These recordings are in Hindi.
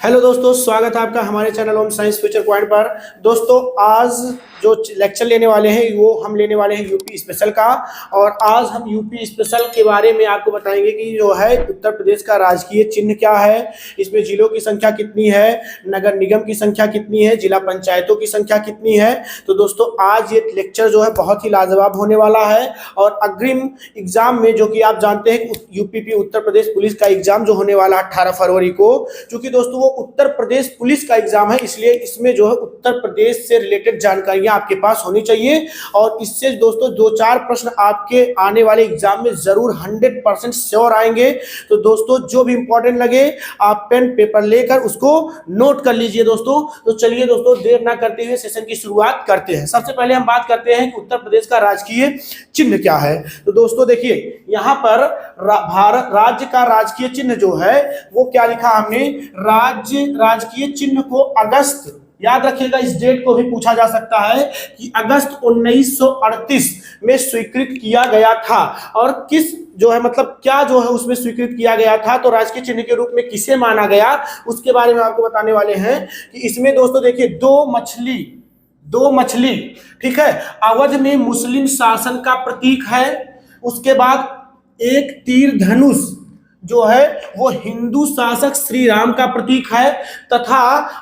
हेलो दोस्तों, स्वागत है आपका हमारे channel home science future point पर। दोस्तों, आज जो लेक्चर लेने वाले हैं वो हम लेने वाले हैं यूपी स्पेशल का। और आज हम यूपी स्पेशल के बारे में आपको बताएंगे कि जो है उत्तर प्रदेश का राजकीय चिन्ह क्या है, इसमें जिलों की संख्या कितनी है, नगर निगम की संख्या कितनी है, जिला पंचायतों की संख्या कितनी है। तो दोस्तों, आज ये लेक्चर जो है बहुत ही लाजवाब होने वाला है। और अग्रिम एग्जाम में, जो कि आप जानते हैं यूपीपी उत्तर प्रदेश पुलिस का एग्जाम जो होने वाला 18 फरवरी को, क्योंकि दोस्तों उत्तर प्रदेश पुलिस का एग्जाम है, इसलिए इसमें जो है उत्तर प्रदेश से रिलेटेड जानकारियां आपके पास होनी चाहिए। और इससे दोस्तों 2-4 प्रश्न आपके आने वाले एग्जाम में जरूर 100% श्योर आएंगे। तो दोस्तों, जो भी इंपॉर्टेंट लगे आप पेन पेपर लेकर उसको नोट कर लीजिए दोस्तों। तो चलिए दोस्तों, देर ना करते हुए सेशन की शुरुआत करते हैं। सबसे पहले हम बात करते हैं कि उत्तर प्रदेश का राजकीय चिन्ह क्या है। तो दोस्तों देखिए, यहाँ पर भारत राज्य का राजकीय चिन्ह जो है वो क्या लिखा हमने, राजकीय चिन्ह को अगस्त, याद रखिएगा इस डेट को भी पूछा जा सकता है कि अगस्त 1938 में स्वीकृत किया गया था। और किस जो है मतलब क्या जो है उसमें स्वीकृत किया गया था, तो राजकीय चिन्ह के रूप में किसे माना गया उसके बारे में आपको बताने वाले हैं। कि इसमें दोस्तों देखिए, दो मछली, ठीक है, अवध में मुस्लिम शासन का प्रतीक है। उसके बाद एक तीर धनुष जो है वो हिंदू शासक श्री राम का प्रतीक है। तथा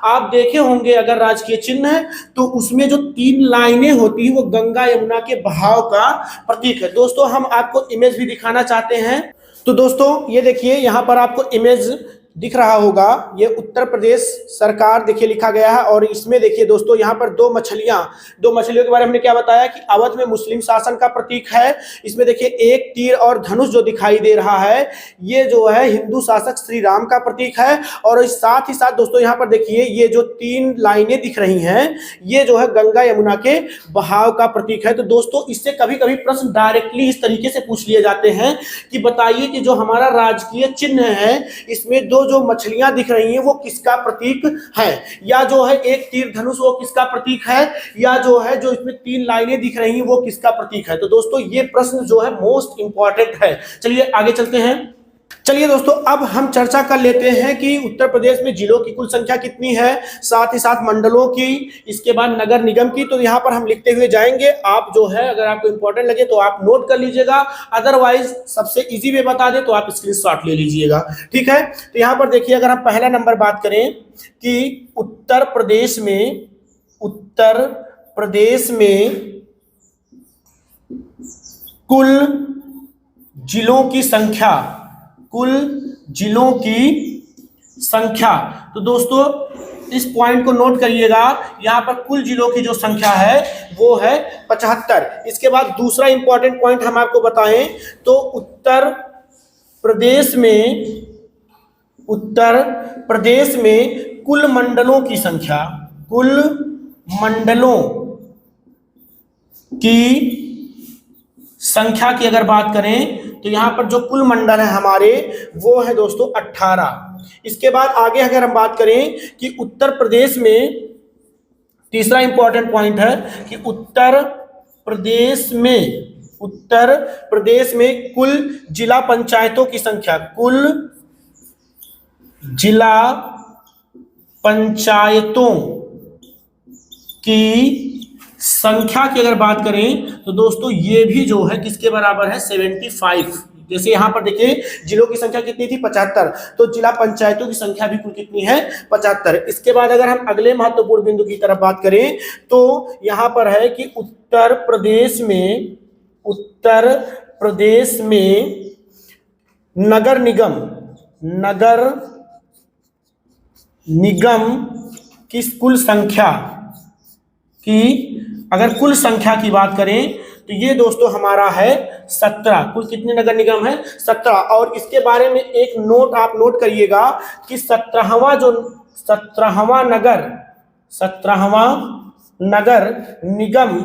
आप देखे होंगे अगर राजकीय चिन्ह है तो उसमें जो 3 लाइनें होती है वो गंगा यमुना के बहाव का प्रतीक है। दोस्तों, हम आपको इमेज भी दिखाना चाहते हैं। तो दोस्तों ये देखिए, यहाँ पर आपको इमेज दिख रहा होगा, ये उत्तर प्रदेश सरकार देखिए लिखा गया है। और इसमें देखिए दोस्तों, यहाँ पर दो मछलियों के बारे में हमने क्या बताया कि अवध में मुस्लिम शासन का प्रतीक है। इसमें देखिए एक तीर और धनुष जो दिखाई दे रहा है ये जो है हिंदू शासक श्री राम का प्रतीक है। और साथ ही साथ दोस्तों यहाँ पर देखिए ये जो 3 लाइनें दिख रही हैं ये जो है गंगा यमुना के बहाव का प्रतीक है। तो दोस्तों, इससे कभी कभी प्रश्न डायरेक्टली इस तरीके से पूछ लिए जाते हैं कि बताइए कि जो हमारा राजकीय चिन्ह है इसमें जो मछलियां दिख रही हैं वो किसका प्रतीक है, या जो है एक तीर धनुष वो किसका प्रतीक है, या जो है जो इसमें 3 लाइनें दिख रही हैं वो किसका प्रतीक है। तो दोस्तों ये प्रश्न जो है मोस्ट इंपॉर्टेंट है। चलिए आगे चलते हैं। चलिए दोस्तों, अब हम चर्चा कर लेते हैं कि उत्तर प्रदेश में जिलों की कुल संख्या कितनी है, साथ ही साथ मंडलों की, इसके बाद नगर निगम की। तो यहाँ पर हम लिखते हुए जाएंगे। आप जो है अगर आपको इंपॉर्टेंट लगे तो आप नोट कर लीजिएगा, अदरवाइज सबसे इजी वे बता दे तो आप स्क्रीनशॉट ले लीजिएगा, ठीक है। तो यहाँ पर देखिए, अगर हम पहला नंबर बात करें कि उत्तर प्रदेश में कुल जिलों की संख्या, तो दोस्तों इस पॉइंट को नोट करिएगा। यहां पर कुल जिलों की जो संख्या है वो है 75। इसके बाद दूसरा इंपॉर्टेंट पॉइंट हम आपको बताएं तो उत्तर प्रदेश में कुल मंडलों की अगर बात करें तो यहां पर जो कुल मंडल है हमारे वो है दोस्तों 18। इसके बाद आगे अगर हम बात करें कि उत्तर प्रदेश में, तीसरा इंपॉर्टेंट पॉइंट है कि उत्तर प्रदेश में कुल जिला पंचायतों की संख्या, कुल जिला पंचायतों की संख्या की अगर बात करें तो दोस्तों ये भी जो है किसके बराबर है, 75। जैसे यहां पर देखिए जिलों की संख्या कितनी थी, 75, तो जिला पंचायतों की संख्या भी कुल कितनी है, 75। इसके बाद अगर हम अगले महत्वपूर्ण बिंदु की तरफ बात करें तो यहां पर है कि उत्तर प्रदेश में नगर निगम की कुल संख्या की, अगर कुल संख्या की बात करें तो ये दोस्तों हमारा है 17। कुल कितने नगर निगम है, 17। और इसके बारे में एक नोट आप नोट करिएगा कि 17वां नगर निगम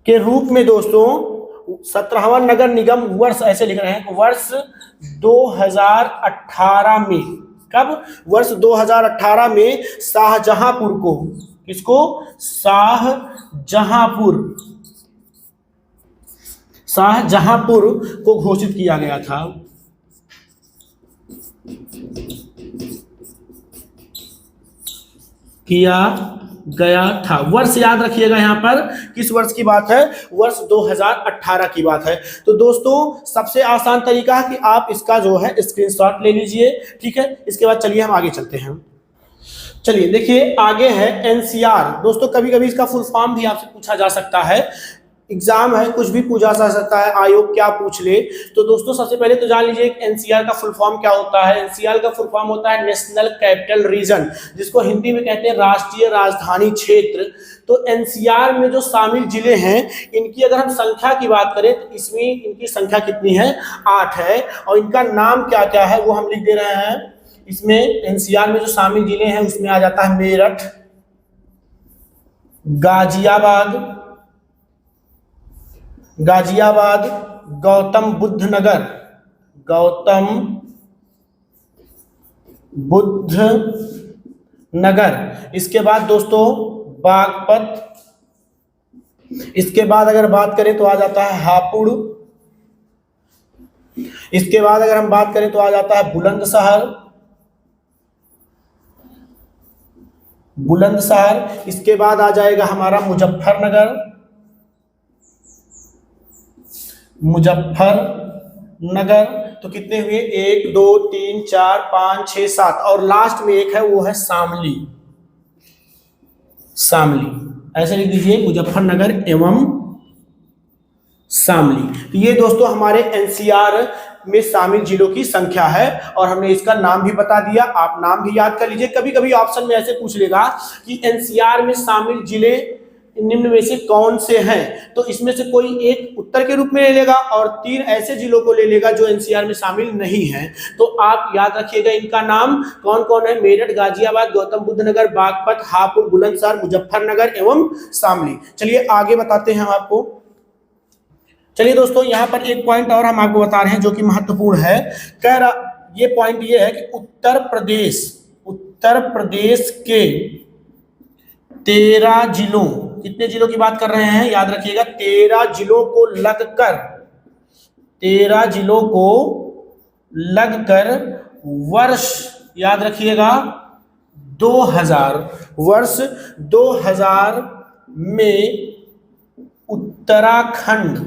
के रूप में दोस्तों 17वां नगर निगम वर्ष ऐसे लिख रहे हैं, वर्ष 2018 में, कब, वर्ष 2018 में शाहजहांपुर को, किसको, शाहजहांपुर को घोषित किया गया था। किया गया था। वर्ष याद रखिएगा, यहाँ पर किस वर्ष की बात है, वर्ष 2018 की बात है। तो दोस्तों सबसे आसान तरीका है कि आप इसका जो है स्क्रीनशॉट ले लीजिए, ठीक है। इसके बाद चलिए हम आगे चलते हैं। चलिए देखिए आगे है एनसीआर। दोस्तों कभी कभी इसका फुल फॉर्म भी आपसे पूछा जा सकता है, एग्जाम है कुछ भी पूछा जा सकता है, आयोग क्या पूछ ले। तो दोस्तों सबसे पहले तो जान लीजिए एनसीआर का फुल फॉर्म क्या होता है। एनसीआर का फुल फॉर्म होता है नेशनल कैपिटल रीजन, जिसको हिंदी में कहते हैं राष्ट्रीय राजधानी क्षेत्र। तो एनसीआर में जो शामिल जिले हैं इनकी अगर हम संख्या की बात करें तो इसमें इनकी संख्या कितनी है, 8 है। और इनका नाम क्या क्या है वो हम लिख दे रहे हैं। इसमें एनसीआर में जो शामिल जिले हैं उसमें आ जाता है मेरठ, गाजियाबाद, गौतम बुद्ध नगर, इसके बाद दोस्तों बागपत, इसके बाद अगर बात करें तो आ जाता है हापुड़, इसके बाद अगर हम बात करें तो आ जाता है बुलंदशहर, इसके बाद आ जाएगा हमारा मुजफ्फरनगर, तो कितने हुए, 1 2 3 4 5 6 7, और लास्ट में एक है वो है शामली। ऐसे लिख दीजिए मुजफ्फरनगर एवं शामली। तो ये दोस्तों हमारे एनसीआर में शामिल जिलों की संख्या है और हमने इसका नाम भी बता दिया, आप नाम भी याद कर लीजिए। कभी कभी ऑप्शन में ऐसे पूछ लेगा कि एनसीआर में शामिल जिले निम्न में से कौन से हैं, तो इसमें से कोई एक उत्तर के रूप में ले लेगा और 3 ऐसे जिलों को ले लेगा जो एनसीआर में शामिल नहीं हैं। तो आप याद रखिएगा इनका नाम कौन कौन है, मेरठ, गाजियाबाद, गौतम बुद्ध नगर, बागपत, हापुड़, बुलंदशहर, मुजफ्फरनगर एवं शामली। चलिए आगे बताते हैं हम आपको। चलिए दोस्तों यहाँ पर एक पॉइंट और हम आपको बता रहे हैं जो कि महत्वपूर्ण है। ये पॉइंट ये है कि उत्तर प्रदेश के 13 जिलों, कितने जिलों की बात कर रहे हैं याद रखिएगा, 13 जिलों को लगकर वर्ष याद रखिएगा 2000 में उत्तराखंड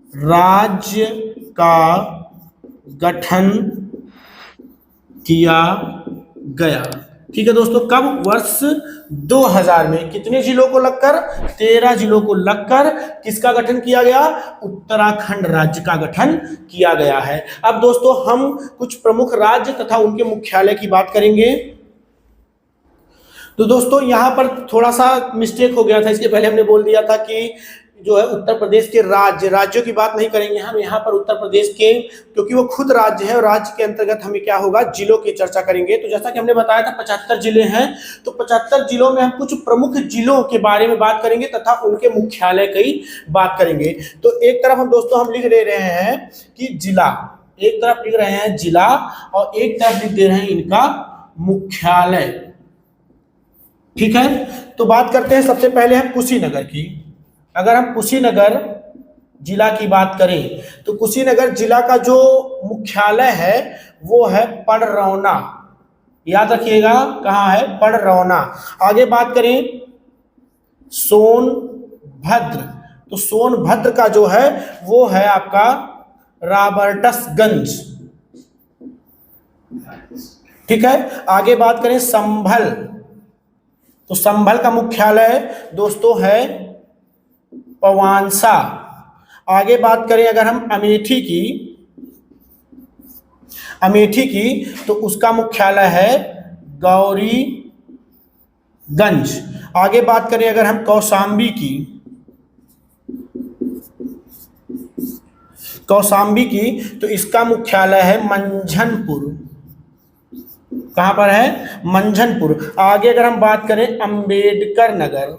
राज्य का गठन किया गया। ठीक है दोस्तों, कब, वर्ष 2000 में कितने जिलों को लगकर, 13 जिलों को लगकर किसका गठन किया गया, उत्तराखंड राज्य का गठन किया गया है। अब दोस्तों हम कुछ प्रमुख राज्य तथा उनके मुख्यालय की बात करेंगे। तो दोस्तों यहाँ पर थोड़ा सा मिस्टेक हो गया था, इसके पहले हमने बोल दिया था कि जो है उत्तर प्रदेश के राज्यों की बात नहीं करेंगे हम यहाँ पर, उत्तर प्रदेश के, क्योंकि वो खुद राज्य है और राज्य के अंतर्गत हमें क्या होगा, जिलों की चर्चा करेंगे। तो जैसा कि हमने बताया था 75 जिले हैं, तो 75 जिलों में हम कुछ प्रमुख जिलों के बारे में बात करेंगे तथा उनके मुख्यालय की बात करेंगे। तो एक तरफ हम दोस्तों हम लिख दे रहे हैं कि जिला, एक तरफ लिख रहे हैं जिला और एक तरफ लिख दे रहे हैं इनका मुख्यालय। ठीक है, तो बात करते हैं सबसे पहले हम कुशीनगर की। अगर हम कुशीनगर जिला की बात करें तो कुशीनगर जिला का जो मुख्यालय है वो है पड़रौना, याद रखिएगा कहाँ है, पड़रौना। आगे बात करें सोनभद्र, तो सोनभद्र का जो है वो है आपका रॉबर्ट्सगंज। ठीक है, आगे बात करें संभल, तो संभल का मुख्यालय दोस्तों है पवांसा। आगे बात करें अगर हम अमेठी की तो उसका मुख्यालय है गौरीगंज। आगे बात करें अगर हम कौशाम्बी की तो इसका मुख्यालय है मंझनपुर। कहां पर है, मंझनपुर। आगे अगर हम बात करें अंबेडकर नगर,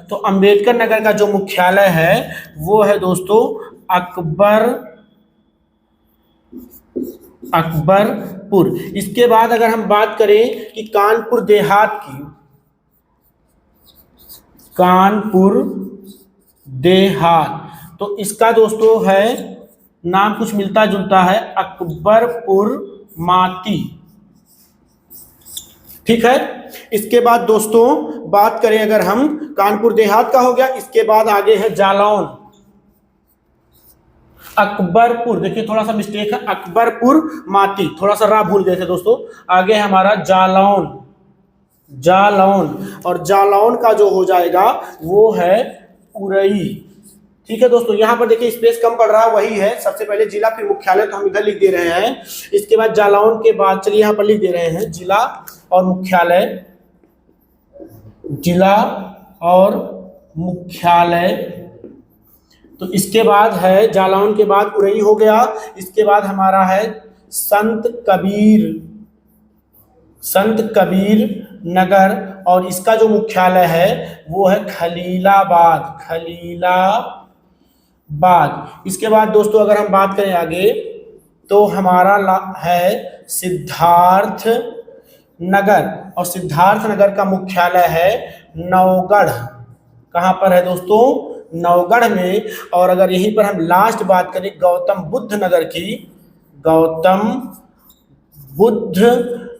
तो अंबेडकर नगर का जो मुख्यालय है वो है दोस्तों अकबरपुर। इसके बाद अगर हम बात करें कि कानपुर देहात, तो इसका दोस्तों है नाम कुछ मिलता जुलता है, अकबरपुर माती। ठीक है। इसके बाद दोस्तों बात करें अगर हम, कानपुर देहात का हो गया। इसके बाद आगे है जालौन। अकबरपुर, देखिए थोड़ा सा मिस्टेक है, अकबरपुर माती, थोड़ा सा रा भूल गए थे दोस्तों। आगे हमारा जालौन, जालौन, और जालौन का जो हो जाएगा वो है उरई। ठीक है दोस्तों, यहां पर देखिए स्पेस कम पड़ रहा है, वही है सबसे पहले जिला फिर मुख्यालय, तो हम इधर लिख दे रहे हैं। इसके बाद जालौन के बाद चलिए यहां पर लिख दे रहे हैं जिला और मुख्यालय, जिला और मुख्यालय। तो इसके बाद है जालौन के बाद उरई हो गया। इसके बाद हमारा है संत कबीर, संत कबीर नगर, और इसका जो मुख्यालय है वो है खलीलाबाद, खलीलाबाद। इसके बाद दोस्तों अगर हम बात करें आगे तो हमारा है सिद्धार्थ नगर, और सिद्धार्थ नगर का मुख्यालय है नौगढ़। कहां पर है दोस्तों? नौगढ़ में। और अगर यहीं पर हम लास्ट बात करें गौतम बुद्ध नगर की, गौतम बुद्ध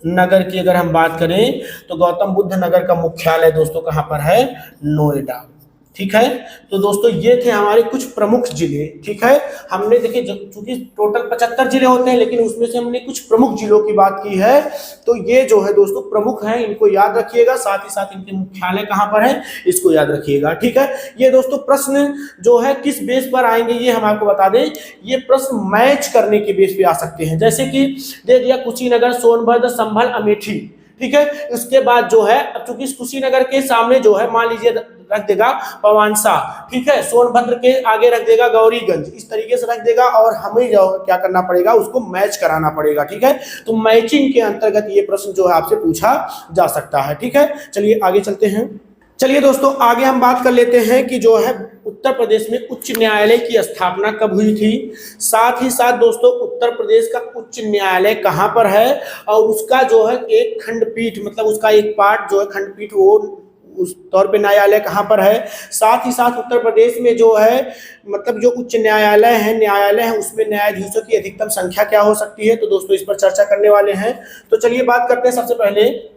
नगर की अगर हम बात करें तो गौतम बुद्ध नगर का मुख्यालय दोस्तों कहां पर है? नोएडा। ठीक है। तो दोस्तों ये थे हमारे कुछ प्रमुख जिले। ठीक है, हमने देखिए चूंकि टोटल 75 जिले होते हैं, लेकिन उसमें से हमने कुछ प्रमुख जिलों की बात की है। तो ये जो है दोस्तों प्रमुख हैं, इनको याद रखिएगा, साथ ही साथ इनके मुख्यालय कहां पर है इसको याद रखिएगा। ठीक है, ये दोस्तों प्रश्न जो है किस बेस पर आएंगे ये हम आपको बता दें। ये प्रश्न मैच करने के बेस पे आ सकते हैं, जैसे कि दे दिया कुशीनगर, सोनभद्र, संभल, अमेठी। ठीक है, उसके बाद जो है चूंकि कुशीनगर के सामने जो है मान लीजिए रख देगा पवानसा, ठीक है, सोनभद्र के आगे रख देगा गौरीगंज, इस तरीके से रख देगा, और हमें जो क्या करना पड़ेगा उसको मैच कराना पड़ेगा। ठीक है, तो मैचिंग के अंतर्गत ये प्रश्न जो है आपसे पूछा जा सकता है। ठीक है, चलिए आगे चलते हैं। चलिए दोस्तों आगे हम बात कर लेते हैं कि जो है उत्तर प्रदेश में उच्च न्यायालय की स्थापना कब हुई थी, साथ ही साथ दोस्तों उत्तर प्रदेश का उच्च न्यायालय कहां पर है, और उसका जो है एक खंडपीठ, मतलब उसका एक पार्ट जो है खंडपीठ, वो उस तौर पे न्यायालय कहां पर है। साथ ही साथ उत्तर प्रदेश में जो है मतलब जो उच्च न्यायालय है उसमें न्यायाधीशों की अधिकतम संख्या क्या हो सकती है। तो दोस्तों इस पर चर्चा करने वाले हैं। तो चलिए बात करते हैं सबसे पहले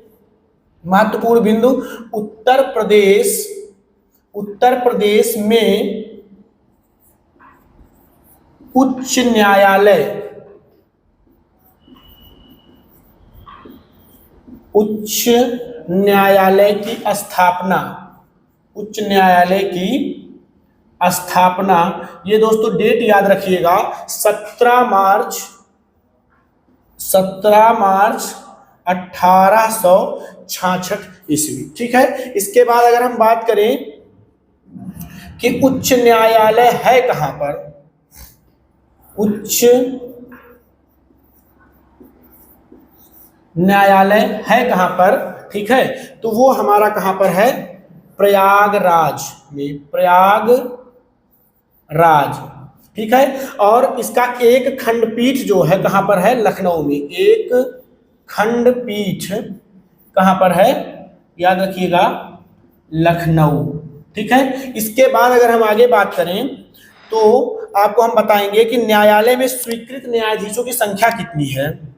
महत्वपूर्ण बिंदु, उत्तर प्रदेश में उच्च न्यायालय की स्थापना, उच्च न्यायालय की स्थापना, ये दोस्तों डेट याद रखिएगा, 17 मार्च 1866 ईस्वी। ठीक है, इसके बाद अगर हम बात करें कि उच्च न्यायालय है कहां पर, उच्च न्यायालय है कहां पर, ठीक है, तो वो हमारा कहां पर है, प्रयागराज में, प्रयागराज। ठीक है, और इसका एक खंडपीठ जो है कहां पर है, लखनऊ में, एक खंडपीठ कहां पर है, याद रखिएगा, लखनऊ। ठीक है, इसके बाद अगर हम आगे बात करें तो आपको हम बताएंगे कि न्यायालय में स्वीकृत न्यायाधीशों की संख्या कितनी है।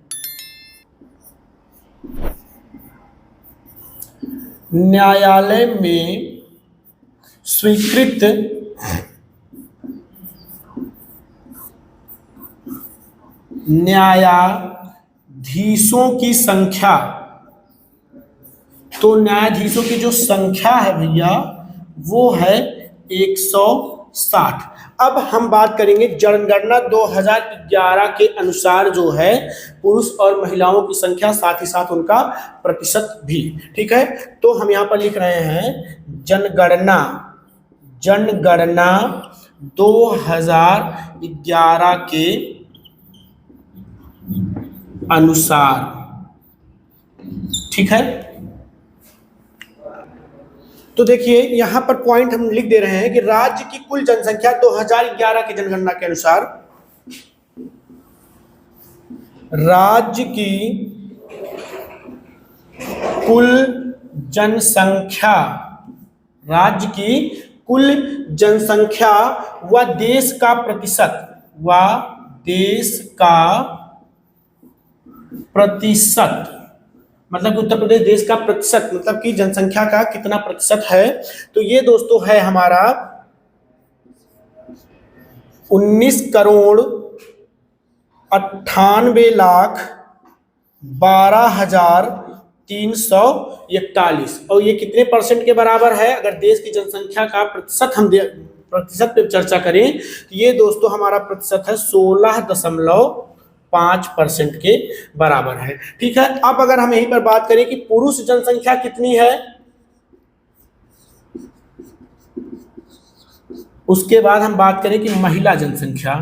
न्यायालय में स्वीकृत न्यायाधीशों की संख्या, तो न्यायाधीशों की जो संख्या है भैया वो है 160। अब हम बात करेंगे जनगणना 2011 के अनुसार जो है पुरुष और महिलाओं की संख्या, साथ ही साथ उनका प्रतिशत भी। ठीक है, तो हम यहाँ पर लिख रहे हैं जनगणना 2011 के अनुसार। ठीक है, तो देखिए यहां पर पॉइंट हम लिख दे रहे हैं कि राज्य की कुल जनसंख्या 2011 की जनगणना के अनुसार, राज्य की कुल जनसंख्या, राज्य की कुल जनसंख्या व देश का प्रतिशत, व देश का प्रतिशत, मतलब कि उत्तर प्रदेश देश का प्रतिशत मतलब कि जनसंख्या का कितना प्रतिशत है। तो ये दोस्तों है हमारा 19,98,12,341 और ये कितने परसेंट के बराबर है। अगर देश की जनसंख्या का प्रतिशत हम प्रतिशत पे चर्चा करें तो ये दोस्तों हमारा प्रतिशत है 16.5% के बराबर है। ठीक है, अब अगर हम यहीं पर बात करें कि पुरुष जनसंख्या कितनी है, उसके बाद हम बात करें कि महिला जनसंख्या।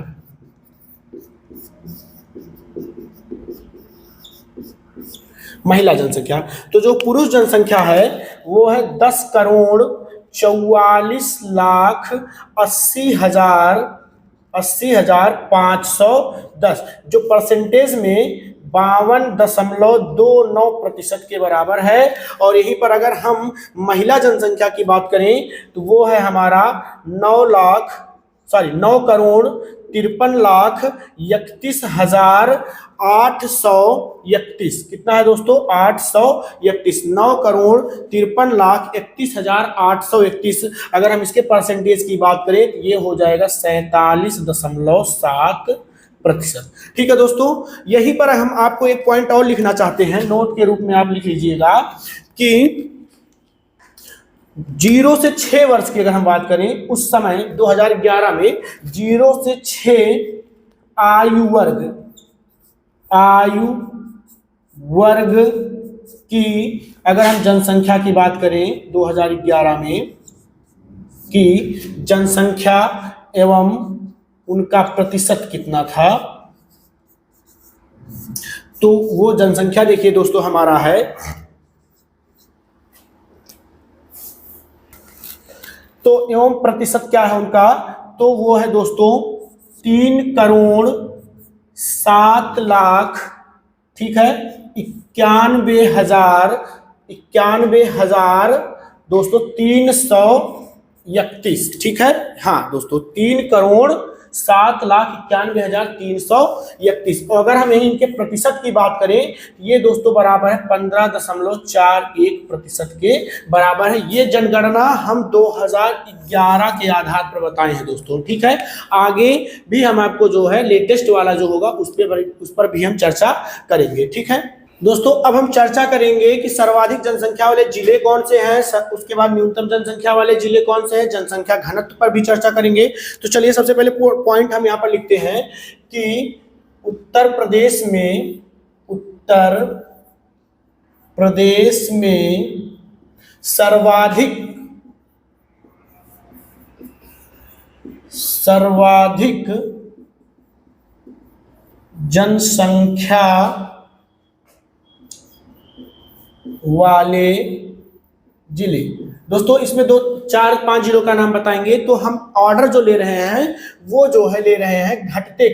महिला जनसंख्या, तो जो पुरुष जनसंख्या है वो है 10,44,80,510, जो परसेंटेज में 52.29% के बराबर है। और यहीं पर अगर हम महिला जनसंख्या की बात करें तो वो है हमारा 9,53,31,831। कितना है दोस्तों, 831, 9,53,31,831। अगर हम इसके परसेंटेज की बात करें तो ये हो जाएगा 47.7%। ठीक है दोस्तों, यहीं पर हम आपको एक पॉइंट और लिखना चाहते हैं, नोट के रूप में आप लिख लीजिएगा कि 0 से 6 वर्ष की अगर हम बात करें उस समय 2011 में 0 से 6 आयु वर्ग की अगर हम जनसंख्या की बात करें 2011 में कि जनसंख्या एवं उनका प्रतिशत कितना था, तो वो जनसंख्या देखिए दोस्तों हमारा है तो एवं प्रतिशत क्या है उनका, तो वो है दोस्तों 3,07,00,000, ठीक है, 91,000 दोस्तों 331। ठीक है, हाँ दोस्तों 3,07,91,331। और अगर हम यही इनके प्रतिशत की बात करें ये दोस्तों बराबर है 15.41% के बराबर है। ये जनगणना हम 2011 के आधार पर बताए हैं दोस्तों। ठीक है, आगे भी हम आपको जो है लेटेस्ट वाला जो होगा उस पर भी हम चर्चा करेंगे। ठीक है दोस्तों, अब हम चर्चा करेंगे कि सर्वाधिक जनसंख्या वाले जिले कौन से हैं, उसके बाद न्यूनतम जनसंख्या वाले जिले कौन से हैं, जनसंख्या घनत्व पर भी चर्चा करेंगे। तो चलिए सबसे पहले पॉइंट हम यहाँ पर लिखते हैं कि उत्तर प्रदेश में सर्वाधिक जनसंख्या वाले जिले, दोस्तों इसमें 2, 4, 5 जिलों का नाम बताएंगे। तो हम ऑर्डर जो ले रहे हैं वो जो है ले रहे हैं घटते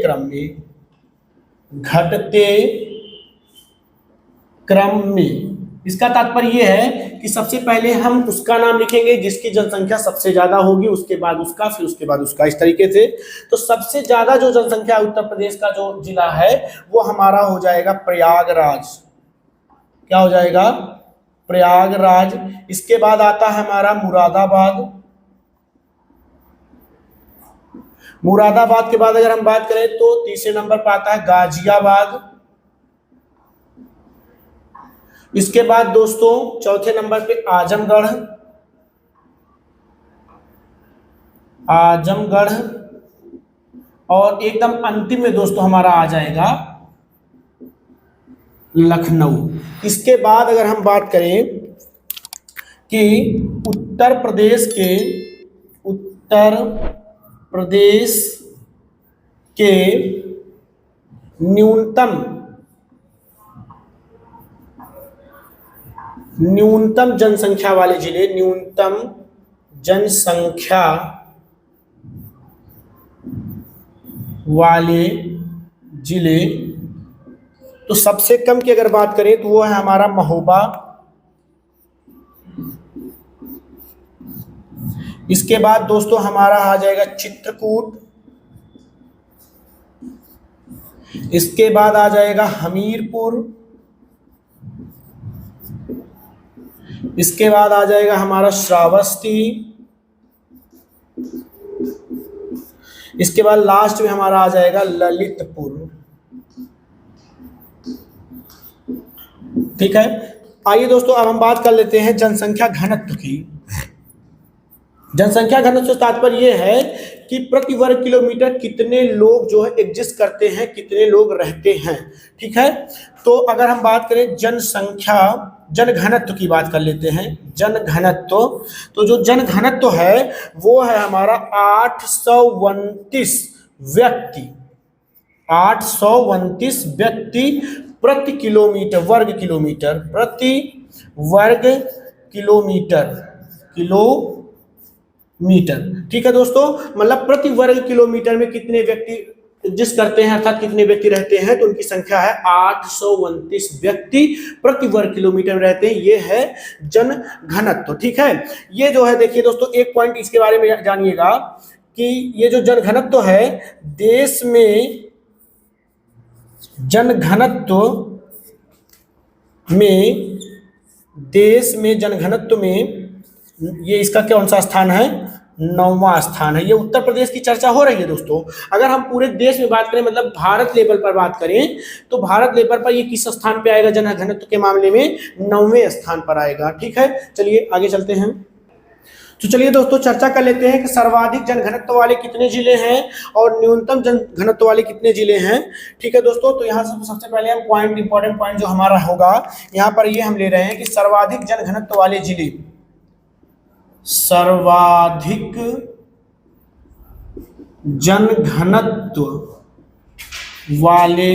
क्रम में। इसका तात्पर्य यह है कि सबसे पहले हम उसका नाम लिखेंगे जिसकी जनसंख्या सबसे ज्यादा होगी, उसके बाद उसका, फिर उसके बाद उसका, इस तरीके से। तो सबसे ज्यादा जो जनसंख्या उत्तर प्रदेश का जो जिला है वो हमारा हो जाएगा प्रयागराज। क्या हो जाएगा, प्रयागराज। इसके बाद आता है हमारा मुरादाबाद के बाद अगर हम बात करें तो तीसरे नंबर पर आता है गाजियाबाद। इसके बाद दोस्तों चौथे नंबर पे आजमगढ़ और एकदम अंतिम में दोस्तों हमारा आ जाएगा लखनऊ। इसके बाद अगर हम बात करें कि उत्तर प्रदेश के न्यूनतम जनसंख्या वाले जिले, न्यूनतम जनसंख्या वाले जिले, तो सबसे कम की अगर बात करें तो वो है हमारा महोबा। इसके बाद दोस्तों हमारा आ जाएगा चित्रकूट। इसके बाद आ जाएगा हमीरपुर। इसके बाद आ जाएगा हमारा श्रावस्ती। इसके बाद लास्ट में हमारा आ जाएगा ललितपुर। ठीक है, आइए दोस्तों अब हम बात कर लेते हैं जनसंख्या घनत्व की। जनसंख्या घनत्व से तात्पर्य यह है कि प्रति वर्ग किलोमीटर कितने लोग जो है एग्जिस्ट करते हैं, कितने लोग रहते हैं। ठीक है, तो अगर हम बात करें जनसंख्या जन घनत्व की बात कर लेते हैं। जन घनत्व, तो जो जन घनत्व है वो है हमारा 829 व्यक्ति, 829 व्यक्ति प्रति किलोमीटर, वर्ग किलोमीटर, प्रति वर्ग किलोमीटर, किलोमीटर। ठीक है दोस्तों, मतलब प्रति वर्ग किलोमीटर में कितने व्यक्ति एग्जिस्ट करते हैं, अर्थात कितने व्यक्ति रहते हैं, तो उनकी संख्या है 829 व्यक्ति प्रति वर्ग किलोमीटर में रहते हैं। ये है जन घनत्व। ठीक है, ये जो है देखिए दोस्तों, एक पॉइंट इसके बारे में जानिएगा कि ये जो जन घनत्व है देश में, जन घनत्व में, देश में जन घनत्व में ये इसका कौन सा स्थान है, 9वां स्थान है। ये उत्तर प्रदेश की चर्चा हो रही है दोस्तों। अगर हम पूरे देश में बात करें, मतलब भारत लेवल पर बात करें, तो भारत लेवल पर ये किस स्थान पे आएगा, जन घनत्व के मामले में 9वें स्थान पर आएगा। ठीक है, चलिए आगे चलते हैं। तो चलिए दोस्तों चर्चा कर लेते हैं कि सर्वाधिक जन घनत्व वाले कितने जिले हैं और न्यूनतम जन घनत्व वाले कितने जिले हैं। ठीक है दोस्तों, तो यहाँ से सबसे पहले हम पॉइंट, इंपॉर्टेंट पॉइंट जो हमारा होगा यहाँ पर ये हम ले रहे हैं कि सर्वाधिक जन घनत्व वाले जिले, सर्वाधिक जन घनत्व वाले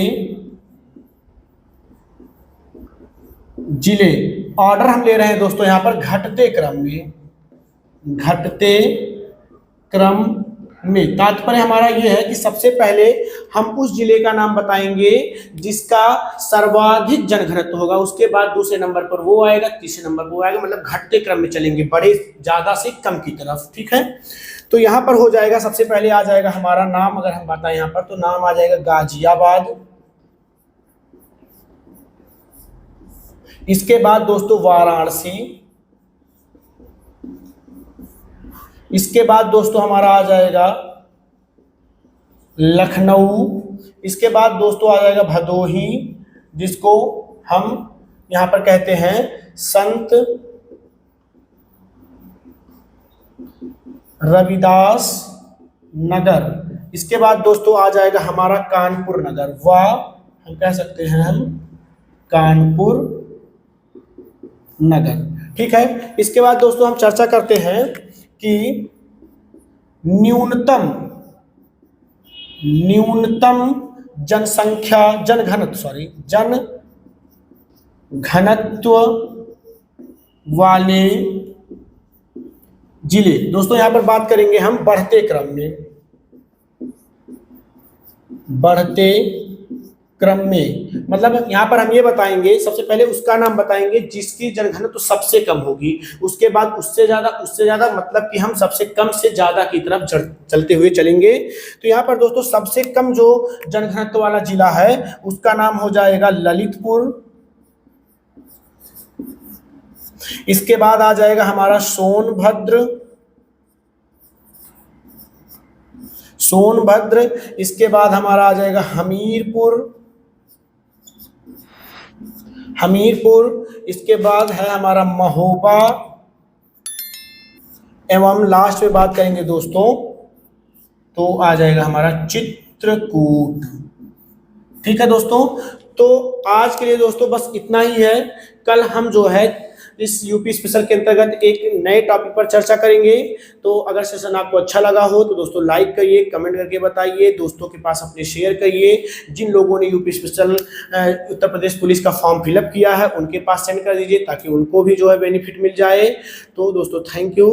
जिले, ऑर्डर हम ले रहे हैं दोस्तों यहाँ पर घटते क्रम में, घटते क्रम में। तात्पर्य हमारा यह है कि सबसे पहले हम उस जिले का नाम बताएंगे जिसका सर्वाधिक जन घनत्व होगा, उसके बाद दूसरे नंबर पर वो आएगा, तीसरे नंबर पर वो आएगा, मतलब घटते क्रम में चलेंगे, बड़े ज्यादा से कम की तरफ। ठीक है, तो यहाँ पर हो जाएगा, सबसे पहले आ जाएगा हमारा नाम, अगर हम बताएं यहाँ पर तो नाम आ जाएगा गाजियाबाद। इसके बाद दोस्तों वाराणसी। इसके बाद दोस्तों हमारा आ जाएगा लखनऊ। इसके बाद दोस्तों आ जाएगा भदोही, जिसको हम यहां पर कहते हैं संत रविदास नगर। इसके बाद दोस्तों आ जाएगा हमारा कानपुर नगर, वाह हम कह सकते हैं हम कानपुर नगर। ठीक है, इसके बाद दोस्तों हम चर्चा करते हैं कि न्यूनतम जनसंख्या, जन घनत्व वाले जिले। दोस्तों यहां पर बात करेंगे हम बढ़ते क्रम में, बढ़ते क्रम में, मतलब यहां पर हम ये बताएंगे, सबसे पहले उसका नाम बताएंगे जिसकी जनघनत्व तो सबसे कम होगी, उसके बाद उससे ज्यादा, मतलब कि हम सबसे कम से ज्यादा की तरफ चलते हुए चलेंगे। तो यहाँ पर दोस्तों सबसे कम जो जनघनत्व वाला जिला है उसका नाम हो जाएगा ललितपुर। इसके बाद आ जाएगा हमारा सोनभद्र। इसके बाद हमारा आ जाएगा हमीरपुर। इसके बाद है हमारा महोबा, एवं लास्ट में बात करेंगे दोस्तों तो आ जाएगा हमारा चित्रकूट। ठीक है दोस्तों, तो आज के लिए दोस्तों बस इतना ही है। कल हम जो है इस यूपी स्पेशल के अंतर्गत एक नए टॉपिक पर चर्चा करेंगे। तो अगर सेशन आपको अच्छा लगा हो तो दोस्तों लाइक करिए, कमेंट करके बताइए, दोस्तों के पास अपने शेयर करिए। जिन लोगों ने UP special Uttar Pradesh police का फॉर्म फिलअप किया है उनके पास सेंड कर दीजिए ताकि उनको भी जो है बेनिफिट मिल जाए। तो दोस्तों थैंक यू।